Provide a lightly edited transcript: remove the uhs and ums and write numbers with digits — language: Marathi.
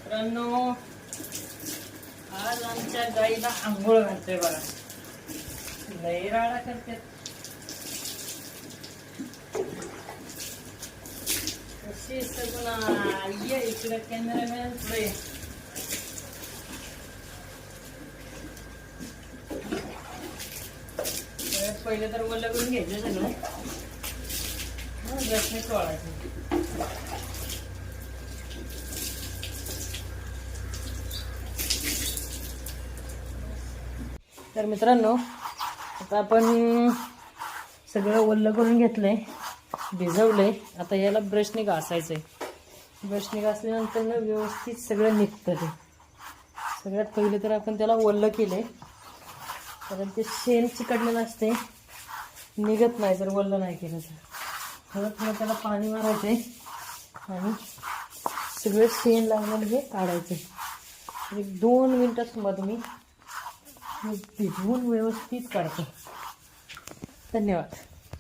मित्रांनो, आज आमच्या गाईला आंघोळ घालते बघा. लई राडा करते. कशी सगळं ये इकडे कॅमेरामॅन पुढे. पहिले तर ओलं करून घ्यायचं सगळं, ब्रशने चोळायचं. तर मित्रांनो, आता आपण सगळं ओलं करून घेतलंय, भिजवलंय. आता याला ब्रशने घासायचंय. ब्रशने घासल्यानंतर ना व्यवस्थित सगळं निघतं. ते सगळ्यात पहिले तर आपण त्याला ओलं केलंय, कारण ते शेण चिकटलेलं असते, निघत नाही जर ओलं नाही केलं तर. थोडं थोडं त्याला पाणी मारायचंय आणि सगळं शेण लागलेलं हे काढायचं. 1-2 मिनिटात मध्ये मी भिजवून व्यवस्थित काढतो. धन्यवाद.